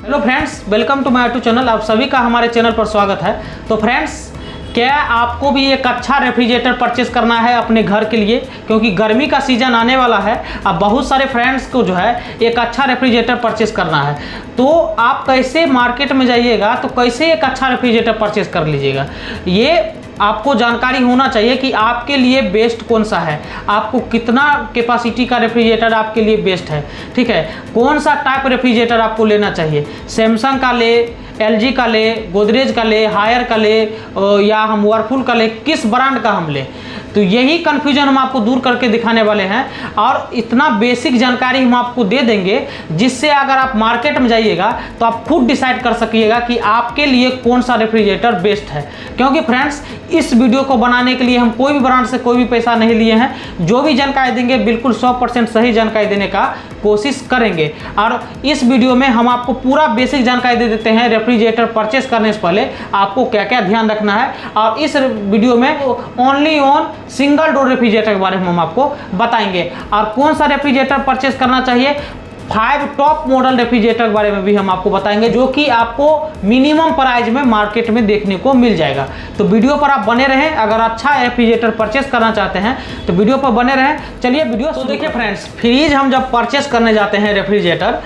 Hello friends, welcome to my YouTube channel. आप सभी का हमारे चैनल पर स्वागत है। तो फ्रेंड्स, क्या आपको भी एक अच्छा रेफ्रिजरेटर परचेस करना है अपने घर के लिए, क्योंकि गर्मी का सीज़न आने वाला है। अब बहुत सारे फ्रेंड्स को जो है एक अच्छा रेफ्रिजरेटर परचेस करना है, तो आप कैसे मार्केट में जाइएगा तो कैसे एक अच्छा रेफ्रिजरेटर परचेस कर लीजिएगा, ये आपको जानकारी होना चाहिए कि आपके लिए बेस्ट कौन सा है, आपको कितना कैपेसिटी का रेफ्रिजरेटर आपके लिए बेस्ट है। ठीक है, कौन सा टाइप रेफ्रिजरेटर आपको लेना चाहिए, सैमसंग का ले, एलजी का ले, गोदरेज का ले, हायर का ले, या हम वर्लपूल का ले, किस ब्रांड का हम ले। तो यही कन्फ्यूजन हम आपको दूर करके दिखाने वाले हैं और इतना बेसिक जानकारी हम आपको दे देंगे जिससे अगर आप मार्केट में जाइएगा तो आप खुद डिसाइड कर सकिएगा कि आपके लिए कौन सा रेफ्रिजरेटर बेस्ट है। क्योंकि फ्रेंड्स, इस वीडियो को बनाने के लिए हम कोई भी ब्रांड से कोई भी पैसा नहीं लिए हैं। जो भी जानकारी देंगे बिल्कुल 100% सही जानकारी देने का कोशिश करेंगे। और इस वीडियो में हम आपको पूरा बेसिक जानकारी दे देते हैं रेफ्रिजरेटर परचेस करने से पहले आपको क्या क्या ध्यान रखना है। और इस वीडियो में only on single door refrigerator के बारे में हम आपको बताएंगे और कौन सा रेफ्रिजरेटर परचेस करना चाहिए। 5 टॉप मॉडल रेफ्रिजरेटर के बारे में भी हम आपको बताएंगे जो कि आपको मिनिमम प्राइस में मार्केट में देखने को मिल जाएगा। तो वीडियो पर आप बने रहें। अगर अच्छा रेफ्रिजरेटर परचेस करना चाहते हैं तो वीडियो पर बने रहें। चलिए वीडियो तो देखिए फ्रेंड्स, फ्रिज हम जब परचेस करने जाते हैं रेफ्रिजरेटर,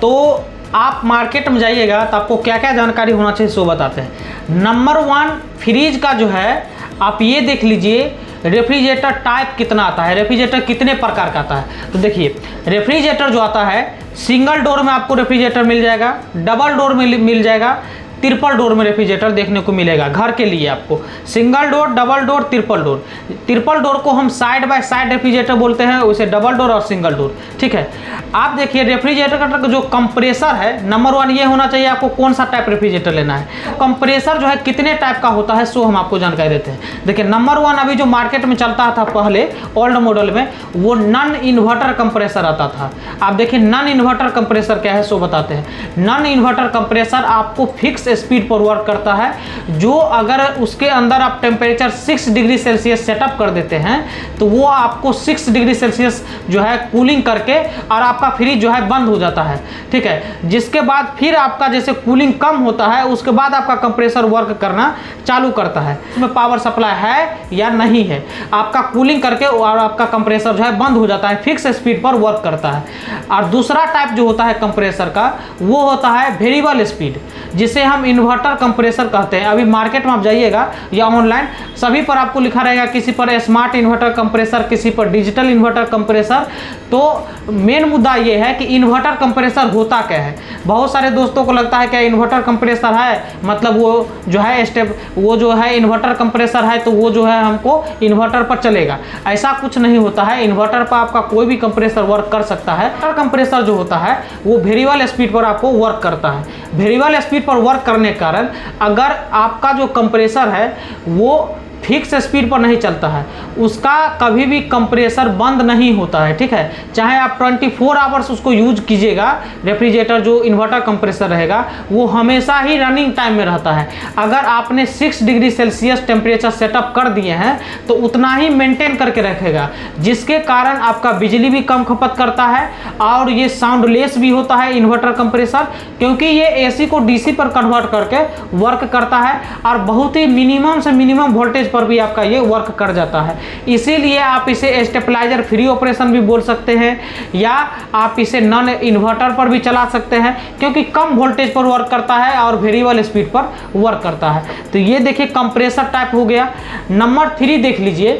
तो आप मार्केट में जाइएगा तो आपको क्या क्या जानकारी होना चाहिए सो बताते हैं। नंबर 1, फ्रिज का जो है आप ये देख लीजिए रेफ्रिजरेटर टाइप कितना आता है, रेफ्रिजरेटर कितने प्रकार का आता है। तो देखिए, रेफ्रिजरेटर जो आता है सिंगल डोर में आपको रेफ्रिजरेटर मिल जाएगा, डबल डोर में मिल जाएगा, ट्रिपल डोर में रेफ्रिजरेटर देखने को मिलेगा घर के लिए आपको। Single door, double door, triple door. Triple door को हम साइड बाय साइड रेफ्रिजरेटर बोलते हैं, उसे डबल डोर और सिंगल डोर। ठीक है, आप देखिए रेफ्रिजरेटर का जो कंप्रेसर है, नंबर 1 ये होना चाहिए आपको कौन सा टाइप रेफ्रिजरेटर लेना है। कंप्रेसर जो है कितने टाइप का होता है सो हम आपको जानकारी देते हैं। देखिए, नंबर 1 अभी जो मार्केट में चलता था पहले ओल्ड मॉडल में, वो नॉन इन्वर्टर कंप्रेसर आता था। आप देखिए नॉन इन्वर्टर कंप्रेसर क्या है सो बताते हैं। नॉन इन्वर्टर कंप्रेसर आपको फिक्स स्पीड पर वर्क करता है, जो अगर उसके अंदर आप टेम्परेचर 6 डिग्री सेल्सियस सेटअप कर देते हैं तो वो आपको 6 डिग्री सेल्सियस जो है कूलिंग करके और आपका फ्रिज जो है बंद हो जाता है। ठीक है, जिसके बाद फिर आपका जैसे कूलिंग कम होता है उसके बाद आपका कंप्रेसर वर्क करना चालू करता है। इसमें पावर सप्लाई है या नहीं है, आपका कूलिंग करके और आपका कंप्रेसर जो है बंद हो जाता है, फिक्स स्पीड पर वर्क करता है। और दूसरा टाइप जो होता है कंप्रेसर का वो होता है वेरिएबल स्पीड, जिसे हम इन्वर्टर कंप्रेसर कहते हैं। अभी मार्केट में आप जाइएगा या ऑनलाइन सभी पर आपको लिखा रहेगा, किसी पर स्मार्ट इन्वर्टर कंप्रेसर, किसी पर डिजिटल इन्वर्टर कंप्रेसर। तो मेन मुद्दा ये है कि इन्वर्टर कंप्रेसर होता क्या है। बहुत सारे दोस्तों को लगता है कि इन्वर्टर कंप्रेसर है मतलब वो जो है वो जो है इन्वर्टर कंप्रेसर है तो वो जो है हमको इन्वर्टर पर चलेगा। ऐसा कुछ नहीं होता है, इन्वर्टर पर आपका कोई भी कंप्रेसर वर्क कर सकता है। कंप्रेसर जो होता है वो वेरिएबल स्पीड पर आपको वर्क करता है। वेरिएबल स्पीड पर वर्क करने के कारण अगर आपका जो कंप्रेसर है वो फिक्स स्पीड पर नहीं चलता है, उसका कभी भी कंप्रेसर बंद नहीं होता है। ठीक है, चाहे आप 24 आवर्स उसको यूज कीजिएगा, रेफ्रिजरेटर जो इन्वर्टर कंप्रेसर रहेगा वो हमेशा ही रनिंग टाइम में रहता है। अगर आपने 6 डिग्री सेल्सियस टेम्परेचर सेटअप कर दिए हैं तो उतना ही मेंटेन करके रखेगा, जिसके कारण आपका बिजली भी कम खपत करता है और ये साउंडलेस भी होता है इन्वर्टर कंप्रेसर, क्योंकि ये एसी को डीसी पर कन्वर्ट करके वर्क करता है और बहुत ही मिनिमम से मिनिमम वोल्टेज पर भी आपका ये वर्क कर जाता है। इसीलिए आप इसे स्टेबलाइजर फ्री ऑपरेशन भी बोल सकते हैं, या आप इसे नॉन इन्वर्टर पर भी चला सकते हैं, क्योंकि कम वोल्टेज पर वर्क करता है और वेरिएबल स्पीड पर वर्क करता है। तो ये देखिए कंप्रेसर टाइप हो गया। नंबर 3 देख लीजिए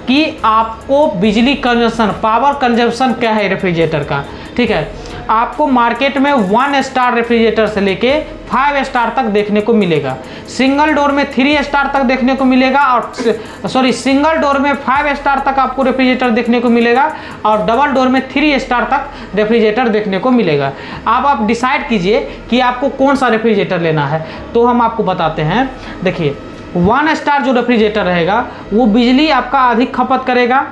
कि आपको बिजली कंजप्शन, पावर कंजप्शन क्या है रेफ्रिजरेटर का। ठीक है, आपको मार्केट में 1 स्टार रेफ्रिजरेटर से लेके 5 स्टार तक देखने को मिलेगा। सिंगल डोर में 3 स्टार तक देखने को मिलेगा और सिंगल डोर में 5 स्टार तक आपको रेफ्रिजरेटर देखने को मिलेगा और डबल डोर में 3 स्टार तक रेफ्रिजरेटर देखने को मिलेगा। अब आप डिसाइड कीजिए कि आपको कौन सा रेफ्रिजरेटर लेना है, तो हम आपको बताते हैं। देखिए, 1 स्टार जो रेफ्रिजरेटर रहेगा वो बिजली आपका अधिक खपत करेगा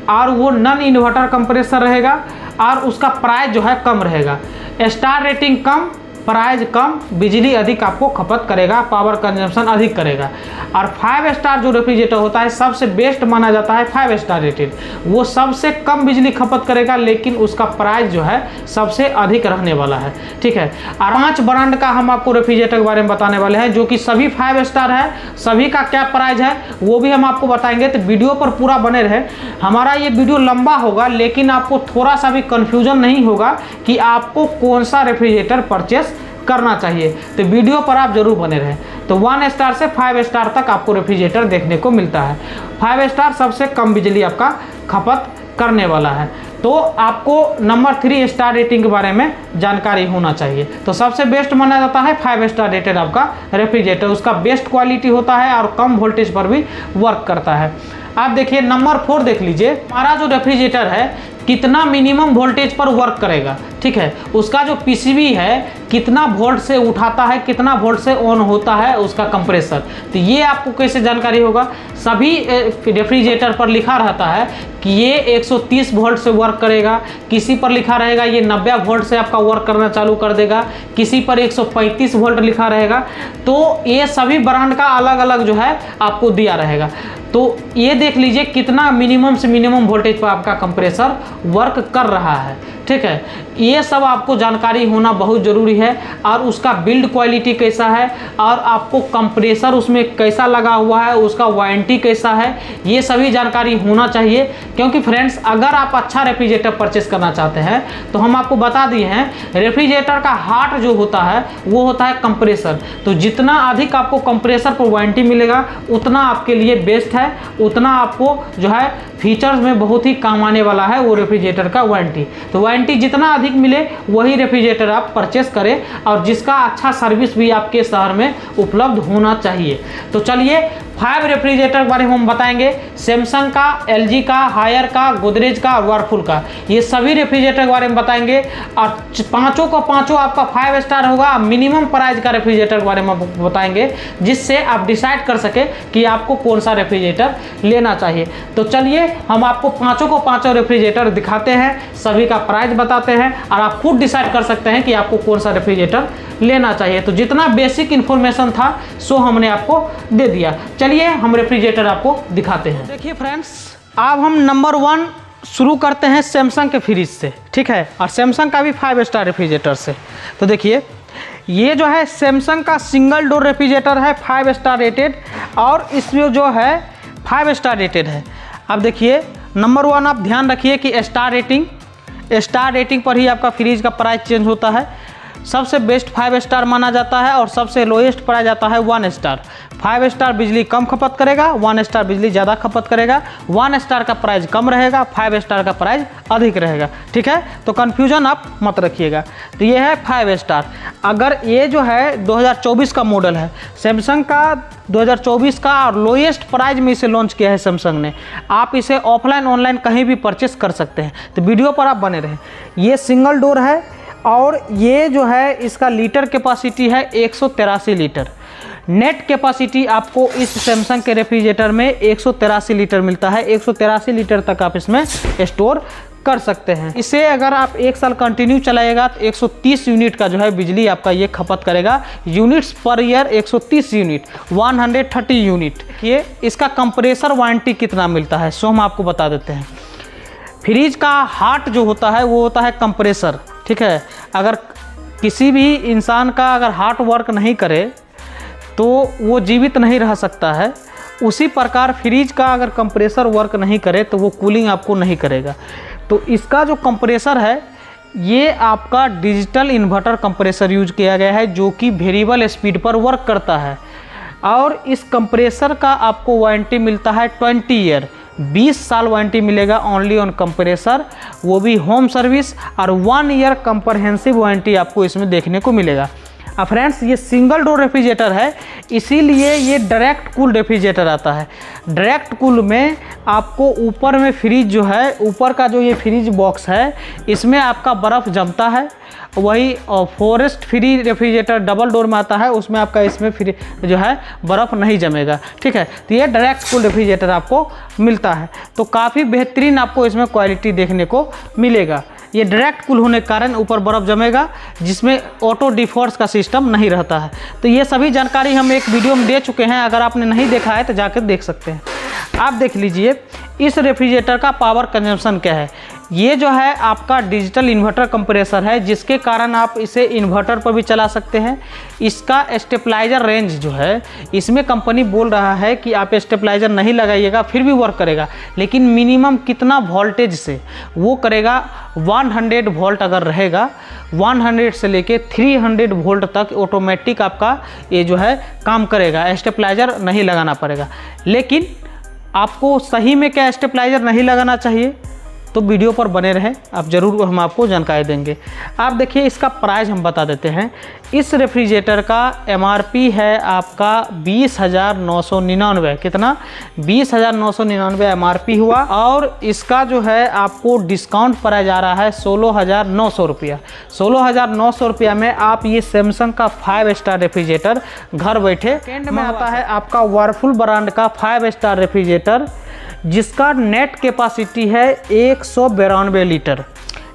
और वो नॉन इन्वर्टर कंप्रेसर रहेगा और उसका प्राइस जो है कम रहेगा। स्टार रेटिंग कम, प्राइस कम, बिजली अधिक आपको खपत करेगा, पावर कंजम्पशन अधिक करेगा। और 5 स्टार जो रेफ्रिजरेटर होता है सबसे बेस्ट माना जाता है 5 स्टार रेटेड। वो सबसे कम बिजली खपत करेगा लेकिन उसका प्राइस जो है सबसे अधिक रहने वाला है, ठीक है। और 5 ब्रांड का हम आपको रेफ्रिजरेटर के बारे में बताने वाले हैं जो कि सभी 5 स्टार है। सभी का क्या प्राइस है वो भी हम आपको बताएंगे, तो वीडियो पर पूरा बने रहे। हमारा ये वीडियो लंबा होगा लेकिन आपको थोड़ा सा भी कन्फ्यूजन नहीं होगा कि आपको कौन सा रेफ्रिजरेटर परचेस करना चाहिए, तो वीडियो पर आप जरूर बने रहें। तो 1 स्टार से 5 स्टार तक आपको रेफ्रिजरेटर देखने को मिलता है। 5 स्टार सबसे कम बिजली आपका खपत करने वाला है। तो आपको नंबर 3 स्टार रेटिंग के बारे में जानकारी होना चाहिए। तो सबसे बेस्ट माना जाता है 5 स्टार रेटेड आपका रेफ्रिजरेटर। उसका बेस्ट क्वालिटी होता है और कम वोल्टेज पर भी वर्क करता है। आप देखिए नंबर 4 देख लीजिए, हमारा जो रेफ्रिजरेटर है कितना मिनिमम वोल्टेज पर वर्क करेगा, ठीक है। उसका जो पीसीबी है कितना वोल्ट से उठाता है, कितना वोल्ट से ऑन होता है उसका कंप्रेसर। तो ये आपको कैसे जानकारी होगा, सभी रेफ्रिजरेटर पर लिखा रहता है कि ये 130 वोल्ट से वर्क करेगा, किसी पर लिखा रहेगा ये 90 वोल्ट से आपका वर्क करना चालू कर देगा, किसी पर 135 वोल्ट लिखा रहेगा। तो ये सभी ब्रांड का अलग अलग जो है आपको दिया रहेगा। तो ये देख लीजिए कितना मिनिमम से मिनिमम वोल्टेज पर आपका कंप्रेसर वर्क कर रहा है, ठीक है। ये सब आपको जानकारी होना बहुत ज़रूरी है। और उसका बिल्ड क्वालिटी कैसा है और आपको कंप्रेसर उसमें कैसा लगा हुआ है, उसका वारंटी कैसा है, ये सभी जानकारी होना चाहिए। क्योंकि फ्रेंड्स अगर आप अच्छा रेफ्रिजरेटर परचेस करना चाहते हैं तो हम आपको बता दिए हैं रेफ्रिजरेटर का हार्ट जो होता है वो होता है कंप्रेसर। तो जितना अधिक आपको कंप्रेसर पर वारंटी मिलेगा उतना आपके लिए बेस्ट है, उतना आपको जो है फीचर्स में बहुत ही काम आने वाला है वो रेफ्रिजरेटर का वारंटी। तो वारंटी जितना अधिक मिले वही रेफ्रिजरेटर आप परचेस करें और जिसका अच्छा सर्विस भी आपके शहर में उपलब्ध होना चाहिए। तो चलिए 5 रेफ्रिजरेटर के बारे में हम बताएंगे, सैमसंग का, एलजी का, हायर का, गोदरेज का और वर्लपूल का। ये सभी रेफ्रिजरेटर के बारे में बताएंगे और पाँचों का पाँचों आपका 5 स्टार होगा। मिनिमम प्राइस का रेफ्रिजरेटर के बारे में बताएंगे जिससे आप डिसाइड कर सके कि आपको कौन सा रेफ्रिजरेटर लेना चाहिए। तो चलिए हम आपको पाँचों को पाँचों रेफ्रिजरेटर दिखाते हैं, सभी का प्राइस बताते हैं और आप खुद डिसाइड कर सकते हैं कि आपको कौन सा रेफ्रिजरेटर लेना चाहिए। तो जितना बेसिक इन्फॉर्मेशन था सो हमने आपको दे दिया। चलिए हम रेफ्रिजरेटर आपको दिखाते हैं। देखिए फ्रेंड्स अब हम नंबर 1 शुरू करते हैं सैमसंग के फ्रिज से, ठीक है। और सैमसंग का भी 5 स्टार रेफ्रिजरेटर से। तो देखिए ये जो है सैमसंग का सिंगल डोर रेफ्रिजरेटर है 5 स्टार रेटेड और इसमें जो है 5 स्टार रेटेड है। अब देखिए नंबर 1 आप ध्यान रखिए कि स्टार रेटिंग पर ही आपका फ्रिज का प्राइस चेंज होता है। सबसे बेस्ट 5 स्टार माना जाता है और सबसे लोएस्ट प्राइस आता है 1 स्टार। 5 स्टार बिजली कम खपत करेगा, 1 स्टार बिजली ज़्यादा खपत करेगा। 1 स्टार का प्राइस कम रहेगा, 5 स्टार का प्राइस अधिक रहेगा, ठीक है। तो कन्फ्यूजन आप मत रखिएगा। तो ये है 5 स्टार। अगर ये जो है 2024 का मॉडल है सैमसंग का, 2024 का और लोएस्ट प्राइस में इसे लॉन्च किया है सैमसंग ने। आप इसे ऑफलाइन ऑनलाइन कहीं भी परचेस कर सकते हैं। तो वीडियो पर आप बने रहें। ये सिंगल डोर है और ये जो है इसका लीटर कैपेसिटी है 183 लीटर। नेट कैपेसिटी आपको इस सैमसंग के रेफ्रिजरेटर में 183 लीटर मिलता है। 183 लीटर तक आप इसमें स्टोर कर सकते हैं। इसे अगर आप 1 साल कंटिन्यू चलाएगा तो 130 यूनिट का जो है बिजली आपका ये खपत करेगा। Units per year 130 unit, 130 unit. ये इसका कंप्रेसर वारंटी कितना मिलता है सो हम आपको बता देते हैं। फ्रिज का हार्ट जो होता है वो होता है कंप्रेसर, ठीक है। अगर किसी भी इंसान का अगर हार्ट वर्क नहीं करे तो वो जीवित नहीं रह सकता है। उसी प्रकार फ्रिज का अगर कंप्रेसर वर्क नहीं करे तो वो कूलिंग आपको नहीं करेगा। तो इसका जो कंप्रेसर है ये आपका डिजिटल इन्वर्टर कंप्रेसर यूज किया गया है जो कि वेरिएबल स्पीड पर वर्क करता है। और इस कंप्रेसर का आपको वारंटी मिलता है 20 ईयर, 20 साल वारंटी मिलेगा ओनली ऑन कंप्रेसर, वो भी होम सर्विस। और 1 ईयर कंप्रहेंसिव वारंटी आपको इसमें देखने को मिलेगा। अब फ्रेंड्स ये सिंगल डोर रेफ्रिजरेटर है इसीलिए ये डायरेक्ट कूल रेफ्रिजरेटर आता है। डायरेक्ट कूल में आपको ऊपर में फ्रिज जो है, ऊपर का जो ये फ्रिज बॉक्स है इसमें आपका बर्फ़ जमता है। वही forest free refrigerator double door में आता है उसमें आपका इसमें फ्री जो है बर्फ़ नहीं जमेगा, ठीक है। तो ये डायरेक्ट कूल रेफ्रिजरेटर आपको मिलता है। तो काफ़ी बेहतरीन आपको इसमें क्वालिटी देखने को मिलेगा। ये डायरेक्ट कूल होने के कारण ऊपर बर्फ़ जमेगा, जिसमें ऑटो डिफॉर्स का सिस्टम नहीं रहता है। तो ये सभी जानकारी हम एक वीडियो में दे चुके हैं, अगर आपने नहीं देखा है तो जाकर देख सकते हैं। आप देख लीजिए इस रेफ्रिजरेटर का पावर कंजम्पशन क्या है। ये जो है आपका डिजिटल इन्वर्टर कंप्रेसर है, जिसके कारण आप इसे इन्वर्टर पर भी चला सकते हैं। इसका स्टेबलाइजर रेंज जो है, इसमें कंपनी बोल रहा है कि आप स्टेबलाइजर नहीं लगाइएगा फिर भी वर्क करेगा, लेकिन मिनिमम कितना वोल्टेज से वो करेगा, 100 वोल्ट अगर रहेगा, 100 से लेके 300 वोल्ट तक ऑटोमेटिक आपका ये जो है काम करेगा, स्टेबलाइजर नहीं लगाना पड़ेगा। लेकिन आपको सही में क्या स्टेबलाइजर नहीं लगाना चाहिए, तो वीडियो पर बने रहें, आप ज़रूर हम आपको जानकारी देंगे। आप देखिए इसका प्राइस हम बता देते हैं। इस रेफ्रिजरेटर का MRP है आपका 20,999। कितना? 20,999 MRP हुआ, और इसका जो है आपको डिस्काउंट प्राइस आ रहा है 16,900 रुपया। 16,900 रुपया में आप ये सैमसंग का 5 स्टार रेफ्रिजरेटर घर बैठे। सेकेंड में आता है आपका वर्लपूल ब्रांड का 5 स्टार रेफ्रिजरेटर, जिसका नेट कैपेसिटी है 192 लीटर,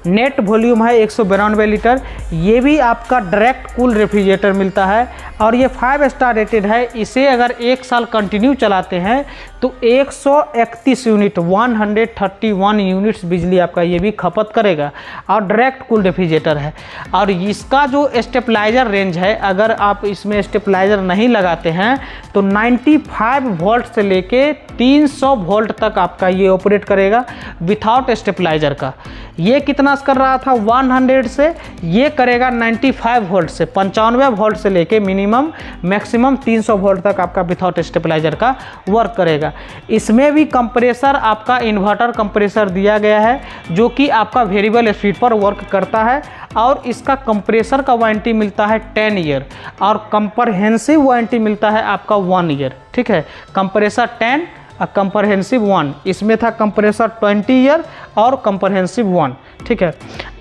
नेट वॉल्यूम है 192 लीटर। ये भी आपका डायरेक्ट कूल रेफ्रिजरेटर मिलता है, और ये 5 स्टार रेटेड है। इसे अगर 1 साल कंटिन्यू चलाते हैं तो 131 यूनिट 131 यूनिट्स बिजली आपका ये भी खपत करेगा, और डायरेक्ट कूल रेफ्रिजरेटर है। और इसका जो स्टेबलाइजर रेंज है, अगर आप इसमें स्टेबलाइजर नहीं लगाते हैं तो 95 वोल्ट से लेके 300 वोल्ट तक आपका ये ऑपरेट करेगा विथआउट स्टेबलाइजर का। ये कितना कर रहा था 100 से, ये करेगा 95 वोल्ट से, 95 वोल्ट से लेके मिनिमम मैक्सिमम 300 वोल्ट तक आपका विथआउट स्टेबलाइजर का वर्क करेगा। इसमें भी कंप्रेसर आपका इन्वर्टर कंप्रेसर दिया गया है, जो कि आपका वेरिएबल स्पीड पर वर्क करता है, और इसका कंप्रेसर का वारंटी मिलता है 10 ईयर, और कंप्रहेंसिव वारंटी मिलता है आपका 1 ईयर। ठीक है, कंप्रेसर 10 और कंप्रहेंसिव 1, इसमें था कंप्रेसर 20 ईयर और कंप्रहेंसिव 1। ठीक है,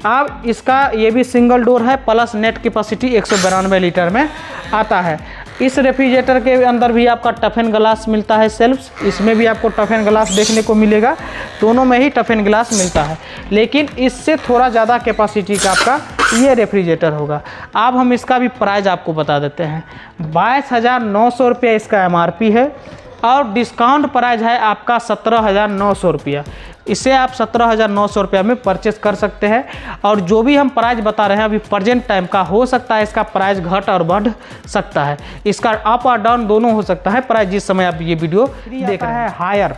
अब इसका ये भी सिंगल डोर है, प्लस नेट कैपेसिटी 192 लीटर में आता है। इस रेफ्रिजरेटर के अंदर भी आपका टफन ग्लास मिलता है सेल्फ्स, इसमें भी आपको टफन ग्लास देखने को मिलेगा, दोनों में ही टफन ग्लास मिलता है, लेकिन इससे थोड़ा ज़्यादा कैपेसिटी का आपका ये रेफ्रिजरेटर होगा। अब हम इसका भी प्राइस आपको बता देते हैं। 22,900 रुपया इसका MRP है, और डिस्काउंट प्राइस है आपका 17,900 रुपया। इसे आप 17,900 रुपया में परचेस कर सकते हैं। और जो भी हम प्राइस बता रहे हैं अभी प्रेजेंट टाइम का, हो सकता है इसका प्राइस घट और बढ़ सकता है, इसका अप और डाउन दोनों हो सकता है प्राइस जिस समय आप ये वीडियो देख रहे हैं। हायर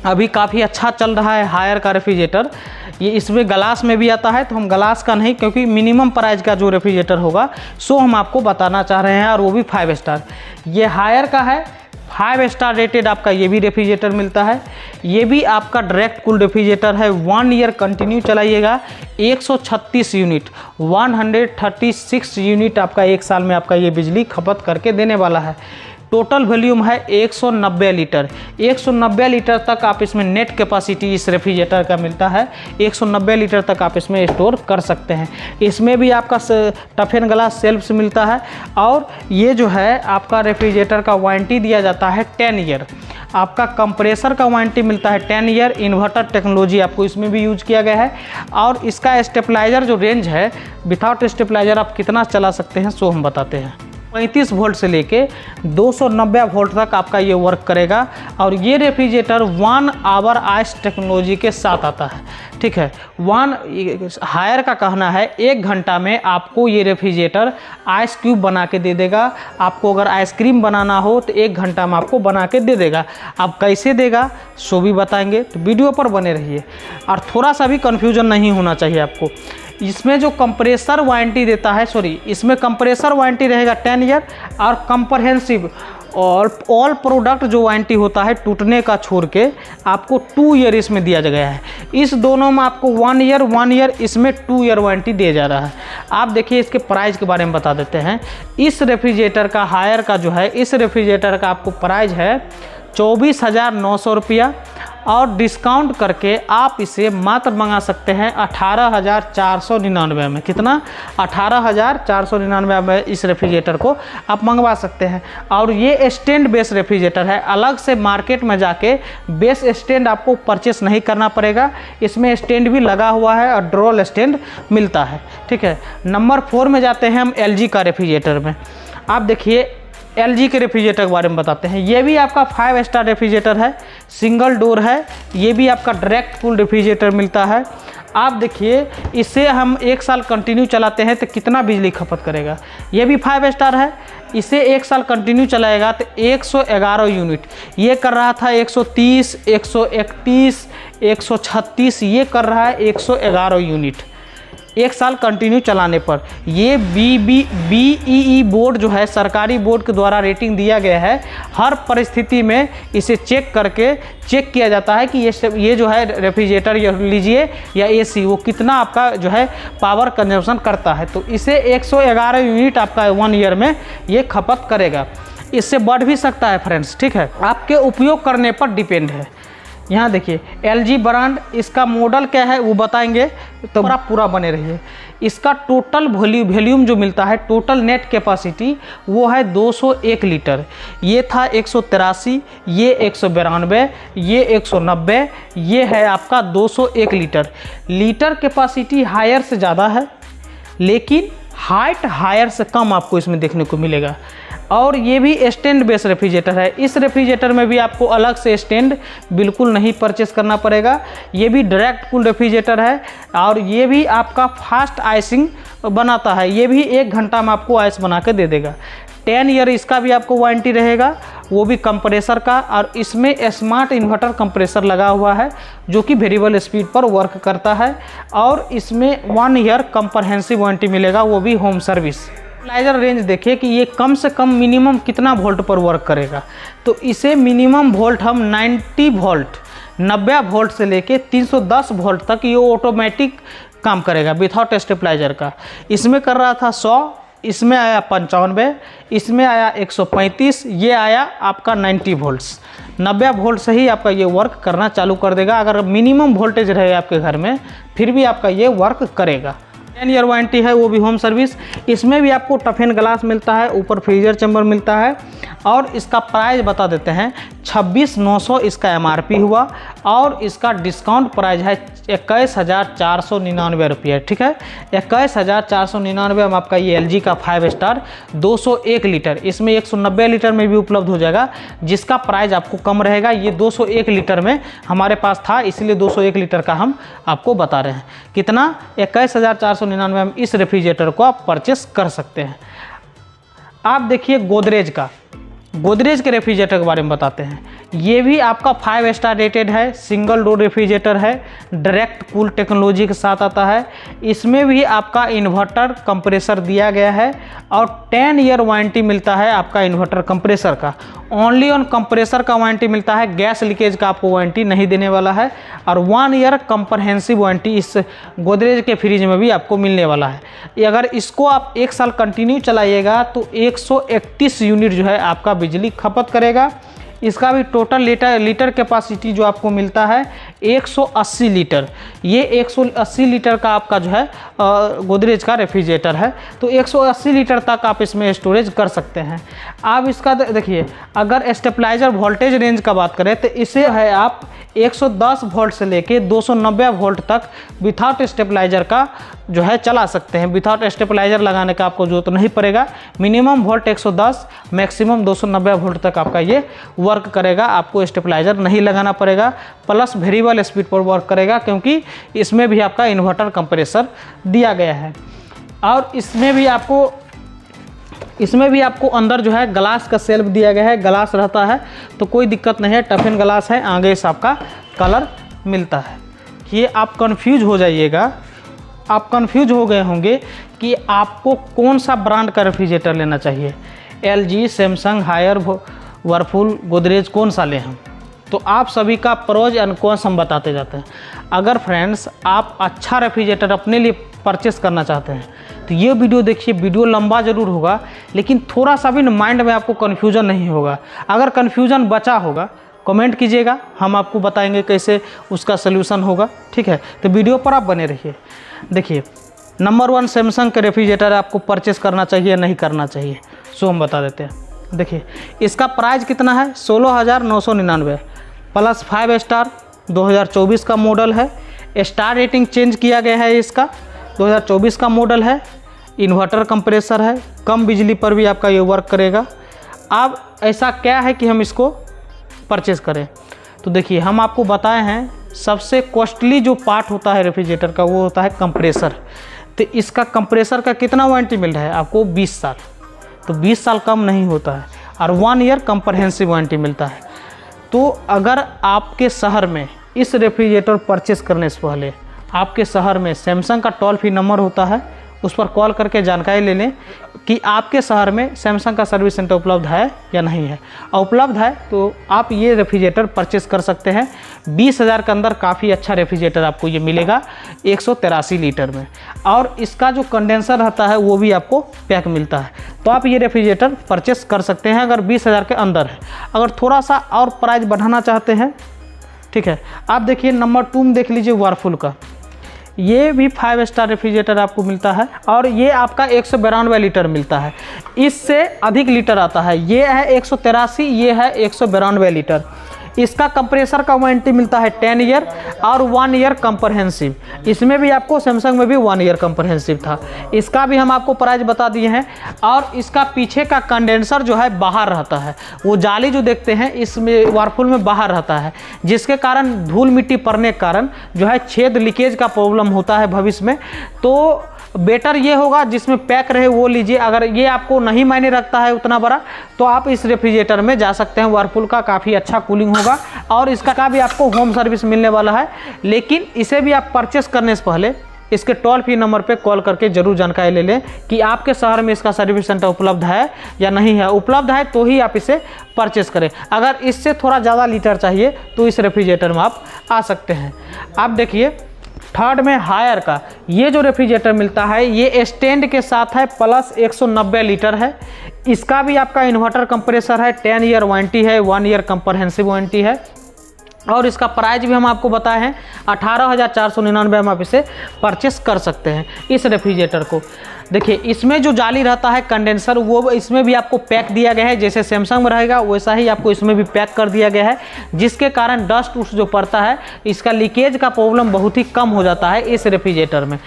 अभी काफ़ी अच्छा चल रहा है हायर का रेफ्रिजरेटर। ये इसमें ग्लास में भी आता है, तो हम ग्लास का नहीं, क्योंकि मिनिमम प्राइस का जो रेफ्रिजरेटर होगा सो हम आपको बताना चाह रहे हैं, और वो भी 5 स्टार। ये हायर का है, 5 स्टार रेटेड आपका ये भी रेफ्रिजरेटर मिलता है। ये भी आपका डायरेक्ट कूल रेफ्रिजरेटर है, 1 ईयर कंटिन्यू चलाइएगा। 136 यूनिट 136 यूनिट आपका 1 साल में आपका ये बिजली खपत करके देने वाला है। टोटल वॉल्यूम है 190 लीटर, 190 लीटर तक आप इसमें नेट कैपेसिटी इस रेफ्रिजरेटर का मिलता है। 190 लीटर तक आप इसमें स्टोर कर सकते हैं। इसमें भी आपका टफन ग्लास सेल्फ्स मिलता है, और ये जो है आपका रेफ्रिजरेटर का वारंटी दिया जाता है 10 ईयर। आपका कंप्रेसर का वारंटी मिलता है 10 ईयर। इन्वर्टर टेक्नोलॉजी आपको इसमें भी यूज किया गया है, और इसका स्टेबलाइजर जो रेंज है, विथआउट स्टेबलाइजर आप कितना चला सकते हैं सो हम बताते हैं। 35 वोल्ट से लेके 290 वोल्ट तक आपका ये वर्क करेगा, और ये रेफ्रिजरेटर 1 आवर आइस टेक्नोलॉजी के साथ आता है। ठीक है, हायर का कहना है 1 घंटा में आपको ये रेफ्रिजरेटर आइस क्यूब बना के दे देगा। आपको अगर आइसक्रीम बनाना हो तो 1 घंटा में आपको बना के दे देगा। अब कैसे देगा सो भी बताएंगे, तो वीडियो पर बने रहिए। और थोड़ा सा भी कन्फ्यूजन नहीं होना चाहिए आपको, इसमें जो कंप्रेसर वारंटी देता है, इसमें कंप्रेसर वारंटी रहेगा 10 ईयर, और कंप्रहेंसिव और ऑल प्रोडक्ट जो वारंटी होता है टूटने का छोड़ के आपको 2 ईयर इसमें दिया गया है। इस दोनों में आपको 1 ईयर, इसमें 2 ईयर वारंटी दिया जा रहा है। आप देखिए इसके प्राइस के बारे में बता देते हैं। इस रेफ्रिजरेटर का हायर का जो है, इस रेफ्रिजरेटर का आपको प्राइस है 24,900 रुपया, और डिस्काउंट करके आप इसे मात्र मंगा सकते हैं 18,499 में। कितना? 18,499 में इस रेफ्रिजरेटर को आप मंगवा सकते हैं। और ये स्टैंड बेस रेफ्रिजरेटर है, अलग से मार्केट में जाके बेस स्टैंड आपको परचेस नहीं करना पड़ेगा। इसमें स्टैंड भी लगा हुआ है और ड्रोल स्टैंड मिलता है। ठीक है, नंबर 4 में जाते हैं हम LG का रेफ्रिजरेटर में। आप देखिए LG के रेफ्रिजरेटर के बारे में बताते हैं। ये भी आपका 5 स्टार रेफ्रिजरेटर है, सिंगल डोर है। ये भी आपका डायरेक्ट कूल रेफ्रिजरेटर मिलता है। आप देखिए इसे हम 1 साल कंटिन्यू चलाते हैं तो कितना बिजली खपत करेगा। ये भी 5 स्टार है, इसे 1 साल कंटिन्यू चलाएगा तो 111 यूनिट। ये कर रहा था 130, 131, 136, ये कर रहा है 111 यूनिट 1 साल कंटिन्यू चलाने पर। ये BEE बोर्ड जो है, सरकारी बोर्ड के द्वारा रेटिंग दिया गया है। हर परिस्थिति में इसे चेक करके चेक किया जाता है कि ये जो है रेफ्रिजरेटर या लीजिए या AC, वो कितना आपका जो है पावर कंजम्पशन करता है। तो इसे 111 यूनिट आपका 1 ईयर में ये खपत करेगा। इससे बढ़ भी सकता है फ्रेंड्स। ठीक है, आपके उपयोग करने पर डिपेंड है। यहाँ देखिए LG ब्रांड, इसका मॉडल क्या है वो बताएंगे, तो पूरा बने रहिए। इसका टोटल वॉल्यूम जो मिलता है, टोटल नेट कैपेसिटी, वो है 201 लीटर। ये था 183, ये 192, ये 190, ये है आपका 201 लीटर कैपेसिटी। हायर से ज़्यादा है, लेकिन हाइट हायर से कम आपको इसमें देखने को मिलेगा। और ये भी स्टैंड बेस रेफ्रिजरेटर है। इस रेफ्रिजरेटर में भी आपको अलग से स्टैंड बिल्कुल नहीं परचेस करना पड़ेगा। ये भी डायरेक्ट कूल रेफ्रिजरेटर है और ये भी आपका फास्ट आइसिंग बनाता है। ये भी 1 घंटा में आपको आइस बना के दे देगा। 10 ईयर इसका भी आपको वारंटी रहेगा, वो भी कंप्रेसर का। और इसमें स्मार्ट इन्वर्टर कंप्रेसर लगा हुआ है जो कि वेरिएबल स्पीड पर वर्क करता है। और इसमें 1 ईयर कंप्रहेंसिव वारंटी मिलेगा, वो भी होम सर्विस। स्टेबलाइजर रेंज देखिए कि ये कम से कम मिनिमम कितना वोल्ट पर वर्क करेगा। तो इसे मिनिमम वोल्ट हम 90 वोल्ट से लेके 310 वोल्ट तक ये ऑटोमेटिक काम करेगा विथआउट स्टेबलाइजर का। इसमें कर रहा था 100, इसमें आया 95, इसमें आया 135, ये आया आपका 90 वोल्ट्स। 90 वोल्ट से ही आपका ये वर्क करना चालू कर देगा। अगर मिनिमम वोल्टेज रहे आपके घर में फिर भी आपका ये वर्क करेगा। 10 ईयर वारंटी है, वो भी होम सर्विस। इसमें भी आपको टफेन ग्लास मिलता है, ऊपर फ्रीजर चैम्बर मिलता है। और इसका प्राइस बता देते हैं, 26,900 इसका MRP हुआ और इसका डिस्काउंट प्राइस है 21,499 रुपये। ठीक है, 21,499 में आपका ये LG का 5 स्टार 201 लीटर, इसमें 190 लीटर में भी उपलब्ध हो जाएगा, जिसका प्राइस आपको कम रहेगा। ये 201 लीटर में हमारे पास था, इसलिए 201 लीटर का हम आपको बता रहे हैं। कितना? 21,499 में इस रेफ्रिजरेटर को आप परचेस कर सकते हैं। आप देखिए गोदरेज के रेफ्रिजरेटर के बारे में बताते हैं। ये भी आपका 5 स्टार रेटेड है, सिंगल डोर रेफ्रिजरेटर है, डायरेक्ट कूल टेक्नोलॉजी के साथ आता है। इसमें भी आपका इन्वर्टर कंप्रेसर दिया गया है और 10 ईयर वारंटी मिलता है आपका इन्वर्टर कंप्रेसर का। ओनली ऑन कंप्रेसर का वारंटी मिलता है, गैस लीकेज का आपको वारंटी नहीं देने वाला है। और 1 ईयर कंप्रहेंसिव वारंटी इस गोदरेज के फ्रिज में भी आपको मिलने वाला है। अगर इसको आप 1 साल कंटिन्यू चलाइएगा तो 131 यूनिट जो है आपका बिजली खपत करेगा। इसका भी टोटल लीटर कैपेसिटी जो आपको मिलता है 180 लीटर। ये 180 लीटर का आपका जो है गोदरेज का रेफ्रिजरेटर है, तो 180 लीटर तक आप इसमें स्टोरेज कर सकते हैं। आप इसका देखिए, अगर स्टेबलाइजर वोल्टेज रेंज का बात करें तो इसे है आप 110 वोल्ट से लेके 290 वोल्ट तक विथआउट स्टेबलाइजर का जो है चला सकते हैं। विथआउट स्टेबलाइजर लगाने का आपको जरूरत नहीं पड़ेगा। मिनिमम वोल्ट 110, मैक्सिमम 290 वोल्ट तक आपका ये वर्क करेगा। आपको स्टेबलाइजर नहीं लगाना पड़ेगा, प्लस वेरिएबल स्पीड पर वर्क करेगा, क्योंकि इसमें भी आपका इन्वर्टर कंप्रेसर दिया गया है। और इसमें भी आपको अंदर जो है ग्लास का सेल्फ दिया गया है, ग्लास रहता है तो कोई दिक्कत नहीं है। टफिन ग्लास है, आगे से आपका कलर मिलता है। ये आप कंफ्यूज हो जाइएगा, आप कंफ्यूज हो गए होंगे कि आपको कौन सा ब्रांड का रेफ्रिजरेटर लेना चाहिए, LG, Samsung, Haier, Whirlpool, Godrej, कौन सा लें हम। तो आप सभी का प्रोज एंड कॉन्स हम बताते जाते हैं। अगर फ्रेंड्स आप अच्छा रेफ्रिजरेटर अपने लिए परचेस करना चाहते हैं तो ये वीडियो देखिए। वीडियो लंबा ज़रूर होगा, लेकिन थोड़ा सा भी माइंड में आपको कन्फ्यूज़न नहीं होगा। अगर कन्फ्यूज़न बचा होगा कमेंट कीजिएगा, हम आपको बताएंगे कैसे उसका सलूशन होगा। ठीक है, तो वीडियो पर आप बने रहिए। देखिए, नंबर 1 सैमसंग का रेफ्रिजरेटर आपको परचेस करना चाहिए नहीं करना चाहिए, सो हम बता देते हैं। देखिए, इसका प्राइस कितना है, 16,999 प्लस 5 स्टार, 2024 का मॉडल है। स्टार रेटिंग चेंज किया गया है, इसका 2024 का मॉडल है। इन्वर्टर कंप्रेसर है, कम बिजली पर भी आपका ये वर्क करेगा। अब ऐसा क्या है कि हम इसको परचेज़ करें, तो देखिए हम आपको बताए हैं सबसे कॉस्टली जो पार्ट होता है रेफ्रिजरेटर का वो होता है कंप्रेसर। तो इसका कंप्रेसर का कितना वारंटी मिल रहा है आपको, 20 साल। तो 20 साल कम नहीं होता है और 1 ईयर कंप्रहेंसिव वारंटी मिलता है। तो अगर आपके शहर में इस रेफ्रिजरेटर परचेस करने से पहले आपके शहर में सैमसंग का टोल फ्री नंबर होता है, उस पर कॉल करके जानकारी ले लें कि आपके शहर में सैमसंग का सर्विस सेंटर उपलब्ध है या नहीं है। और उपलब्ध है तो आप ये रेफ्रिजरेटर परचेस कर सकते हैं। 20,000 के अंदर काफ़ी अच्छा रेफ्रिजरेटर आपको ये मिलेगा 183 लीटर में, और इसका जो कंडेंसर रहता है वो भी आपको पैक मिलता है। तो आप ये रेफ्रिजरेटर परचेस कर सकते हैं अगर 20,000 के अंदर है। अगर थोड़ा सा और प्राइस बढ़ाना चाहते हैं, ठीक है, आप देखिए नंबर 2 में देख लीजिए वर्लपूल का, ये भी 5 स्टार रेफ्रिजरेटर आपको मिलता है और ये आपका 192 लीटर मिलता है। इससे अधिक लीटर आता है, ये है 183, ये है 192 लीटर। इसका कंप्रेसर का वारंटी मिलता है 10 ईयर और 1 ईयर कंप्रहेंसिव। इसमें भी आपको सैमसंग में भी 1 ईयर कंप्रहेंसिव था। इसका भी हम आपको प्राइस बता दिए हैं। और इसका पीछे का कंडेंसर जो है बाहर रहता है, वो जाली जो देखते हैं इसमें वर्लपूल में बाहर रहता है, जिसके कारण धूल मिट्टी पड़ने के कारण जो है छेद लीकेज का प्रॉब्लम होता है भविष्य में। तो बेटर ये होगा जिसमें पैक रहे वो लीजिए। अगर ये आपको नहीं मायने रखता है उतना बड़ा, तो आप इस रेफ्रिजरेटर में जा सकते हैं। वर्लपूल का काफ़ी अच्छा कूलिंग होगा और इसका भी आपको होम सर्विस मिलने वाला है। लेकिन इसे भी आप परचेस करने से पहले इसके टोल फ्री नंबर पे कॉल करके ज़रूर जानकारी ले लें कि आपके शहर में इसका सर्विस सेंटर उपलब्ध है या नहीं है। उपलब्ध है तो ही आप इसे परचेस करें। अगर इससे थोड़ा ज़्यादा लीटर चाहिए तो इस रेफ्रिजरेटर में आप आ सकते हैं। आप देखिए, थर्ड में हायर का ये जो रेफ्रिजरेटर मिलता है ये स्टैंड के साथ है, प्लस 190 लीटर है। इसका भी आपका इन्वर्टर कंप्रेसर है, 10 ईयर वारंटी है, 1 ईयर कंप्रहेंसिव वारंटी है। और इसका प्राइस भी हम आपको बताए हैं 18,499 में आप इसे परचेस कर सकते हैं इस रेफ्रिजरेटर को। देखिए, इसमें जो जाली रहता है कंडेंसर, वो इसमें भी आपको पैक दिया गया है। जैसे सैमसंग में रहेगा वैसा ही आपको इसमें भी पैक कर दिया गया है, जिसके कारण डस्ट उस्ट जो पड़ता है इसका लीकेज का प्रॉब्लम बहुत ही कम हो जाता है इस रेफ्रिजरेटर में।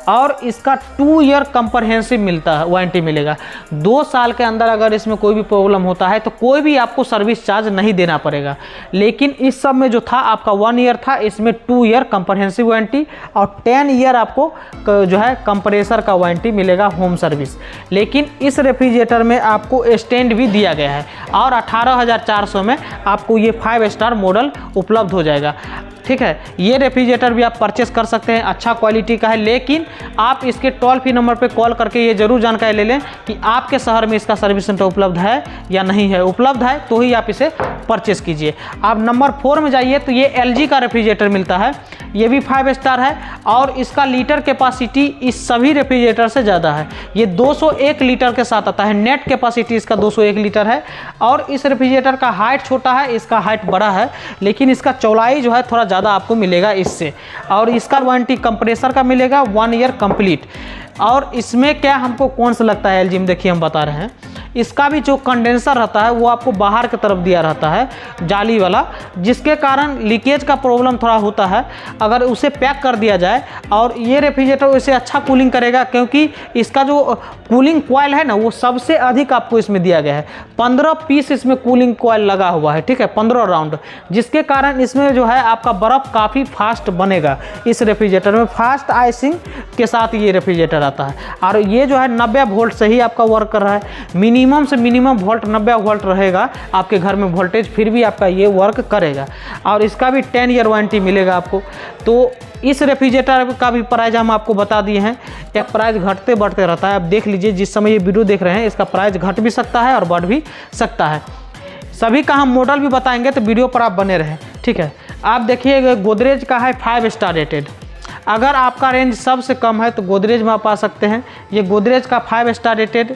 और इसका 2 ईयर कंप्रहेंसिव मिलता है, वारंटी मिलेगा। 2 साल के अंदर अगर इसमें कोई भी प्रॉब्लम होता है तो कोई भी आपको सर्विस चार्ज नहीं देना पड़ेगा। लेकिन इस सब में जो था आपका 1 ईयर था, इसमें 2 ईयर कंप्रहेंसिव वारंटी और 10 ईयर आपको जो है कंप्रेसर का वारंटी मिलेगा होम सर्विस। लेकिन इस रेफ्रिजरेटर में आपको स्टैंड भी दिया गया है और 18,400 में आपको ये 5 स्टार मॉडल उपलब्ध हो जाएगा। ठीक है, ये रेफ्रिजरेटर भी आप परचेस कर सकते हैं, अच्छा क्वालिटी का है। लेकिन आप इसके टोल फ्री नंबर पे कॉल करके ये जरूर जानकारी ले लें कि आपके शहर में इसका सर्विस सेंटर उपलब्ध है या नहीं है। उपलब्ध है तो ही आप इसे परचेस कीजिए। आप नंबर 4 में जाइए तो ये LG का रेफ्रिजरेटर मिलता है, ये भी 5 स्टार है और इसका लीटर कैपेसिटी इस सभी रेफ्रिजरेटर से ज़्यादा है। ये 201 लीटर के साथ आता है, नेट कैपेसिटी इसका 201 लीटर है। और इस रेफ्रिजरेटर का हाइट छोटा है, इसका हाइट बड़ा है, लेकिन इसका चौड़ाई जो है थोड़ा ज़्यादा आपको मिलेगा इससे। और इसका वारंटी कंप्रेसर का मिलेगा 1 ईयर कंप्लीट। और इसमें क्या हमको कौन सा लगता है LG में, देखिए हम बता रहे हैं, इसका भी जो कंडेंसर रहता है वो आपको बाहर की तरफ दिया रहता है जाली वाला, जिसके कारण लीकेज का प्रॉब्लम थोड़ा होता है। अगर उसे पैक कर दिया जाए, और ये रेफ्रिजरेटर वैसे अच्छा कूलिंग करेगा क्योंकि इसका जो कूलिंग कॉइल है ना वो सबसे अधिक आपको इसमें दिया गया है। 15 पीस इसमें कूलिंग कॉइल लगा हुआ है, ठीक है, 15 राउंड, जिसके कारण इसमें जो है आपका बर्फ़ काफ़ी फास्ट बनेगा। इस रेफ्रिजरेटर में फास्ट आइसिंग के साथ ये रेफ्रिजरेटर आता है। और ये जो है 90 वोल्ट से ही आपका वर्क कर रहा है। मिनिमम से मिनिमम वोल्ट 90 वोल्ट रहेगा आपके घर में वोल्टेज, फिर भी आपका ये वर्क करेगा। और इसका भी 10 ईयर वारंटी मिलेगा आपको। तो इस रेफ्रिजरेटर का भी प्राइस हम आपको बता दिए हैं। एक प्राइस घटते बढ़ते रहता है, आप देख लीजिए जिस समय ये वीडियो देख रहे हैं इसका प्राइस घट भी सकता है और बढ़ भी सकता है। सभी का हम मॉडल भी बताएंगे, तो वीडियो पर आप बने रहें। ठीक है, आप देखिए गोदरेज का है 5 स्टार रेटेड। अगर आपका रेंज सबसे कम है तो गोदरेज में आप आ सकते हैं। ये गोदरेज का 5 स्टार रेटेड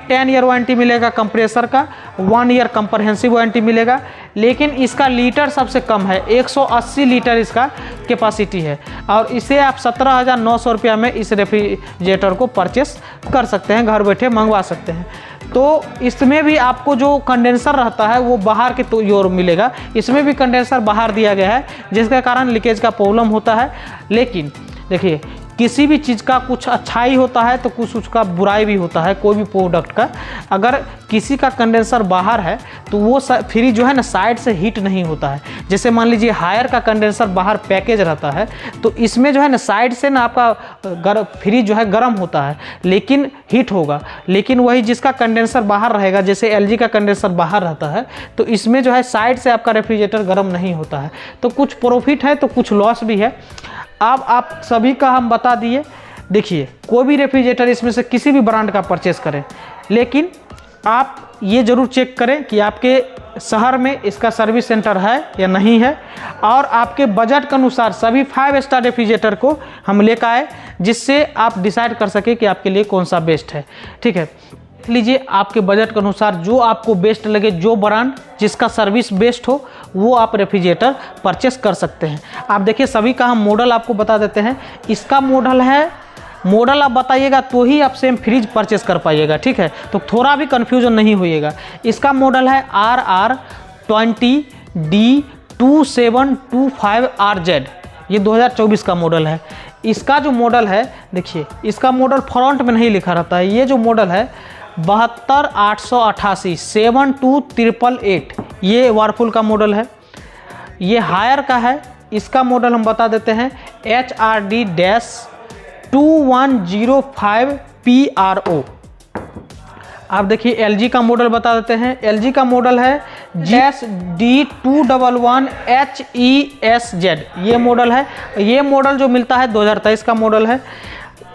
10 ईयर वारंटी मिलेगा कंप्रेसर का, 1 ईयर कंप्रहेंसिव वारंटी मिलेगा। लेकिन इसका लीटर सबसे कम है, 180 लीटर इसका कैपेसिटी है और इसे आप 17,900 रुपया में इस रेफ्रिजरेटर को परचेस कर सकते हैं, घर बैठे मंगवा सकते हैं। तो इसमें भी आपको जो कंडेंसर रहता है वो बाहर के ओर मिलेगा, इसमें भी कंडेंसर बाहर दिया गया है जिसके कारण लीकेज का प्रॉब्लम होता है। लेकिन देखिए, किसी भी चीज़ का कुछ अच्छाई होता है तो कुछ उसका बुराई भी होता है। कोई भी प्रोडक्ट का अगर किसी का कंडेंसर बाहर है तो वो फ्रिज जो है ना साइड से हीट नहीं होता है। जैसे मान लीजिए हायर का कंडेंसर बाहर पैकेज रहता है तो इसमें जो है ना साइड से ना आपका फ्रिज जो है गर्म होता है लेकिन हीट होगा। लेकिन वही जिसका कंडेंसर बाहर रहेगा, जैसे एलजी का कंडेंसर बाहर रहता है तो इसमें जो है साइड से आपका रेफ्रिजरेटर गर्म नहीं होता है। तो कुछ प्रॉफिट है तो कुछ लॉस भी है। अब आप सभी का हम बता दिए। देखिए, कोई भी रेफ्रिजरेटर इसमें से किसी भी ब्रांड का परचेस करें, लेकिन आप ये ज़रूर चेक करें कि आपके शहर में इसका सर्विस सेंटर है या नहीं है, और आपके बजट के अनुसार सभी 5 स्टार रेफ्रिजरेटर को हम लेकर आए जिससे आप डिसाइड कर सके कि आपके लिए कौन सा बेस्ट है। ठीक है, देख लीजिए आपके बजट के अनुसार जो आपको बेस्ट लगे, जो ब्रांड जिसका सर्विस बेस्ट हो वो आप रेफ्रिजरेटर परचेस कर सकते हैं। आप देखिए, सभी का हम मॉडल आपको बता देते हैं। इसका मॉडल है, मॉडल आप बताइएगा तो ही आप सेम फ्रिज परचेस कर पाइएगा। ठीक है, तो थोड़ा भी कन्फ्यूजन नहीं होइएगा। इसका मॉडल है RR20D2725RZ, ये 2024 का मॉडल है। इसका जो मॉडल है, देखिए इसका मॉडल फ्रंट में नहीं लिखा रहता है। ये जो मॉडल है 72888 72888, ये वर्लपूल का मॉडल है। ये हायर का है। इसका मॉडल हम बता देते हैं HRD-2105PRO। आप देखिए एलजी का मॉडल बता देते हैं। एलजी का मॉडल है GS-D211HESZ, ये मॉडल है। ये मॉडल जो मिलता है 2023 का मॉडल है।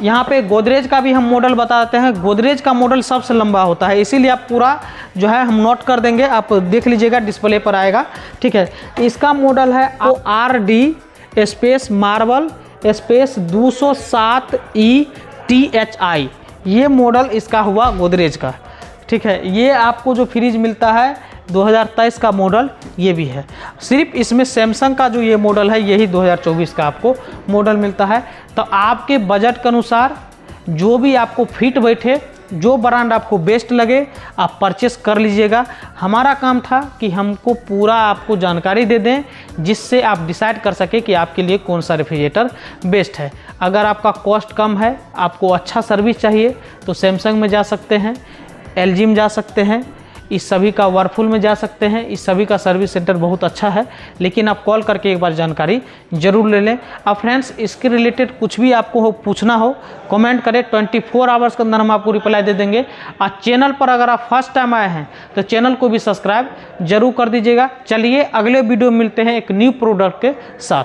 यहाँ पे गोदरेज का भी हम मॉडल बता देते हैं। गोदरेज का मॉडल सबसे लंबा होता है, इसीलिए आप पूरा जो है हम नोट कर देंगे, आप देख लीजिएगा, डिस्प्ले पर आएगा। ठीक है, इसका मॉडल है RD-207ETHI, ये मॉडल इसका हुआ गोदरेज का। ठीक है, ये आपको जो फ्रिज मिलता है 2023 का मॉडल ये भी है। सिर्फ इसमें सैमसंग का जो ये मॉडल है यही 2024 का आपको मॉडल मिलता है। तो आपके बजट के अनुसार जो भी आपको फिट बैठे, जो ब्रांड आपको बेस्ट लगे, आप परचेस कर लीजिएगा। हमारा काम था कि हमको पूरा आपको जानकारी दे दें जिससे आप डिसाइड कर सके कि आपके लिए कौन सा रेफ्रिजरेटर बेस्ट है। अगर आपका कॉस्ट कम है, आपको अच्छा सर्विस चाहिए तो सैमसंग में जा सकते हैं, एलजी में जा सकते हैं, इस सभी का वर्लपूल में जा सकते हैं। इस सभी का सर्विस सेंटर बहुत अच्छा है, लेकिन आप कॉल करके एक बार जानकारी जरूर ले लें। अब फ्रेंड्स, इसके रिलेटेड कुछ भी आपको पूछना हो कमेंट करें, 24 आवर्स के अंदर हम आपको रिप्लाई दे देंगे। और चैनल पर अगर आप फर्स्ट टाइम आए हैं तो चैनल को भी सब्सक्राइब जरूर कर दीजिएगा। चलिए अगले वीडियो में मिलते हैं एक न्यू प्रोडक्ट के साथ।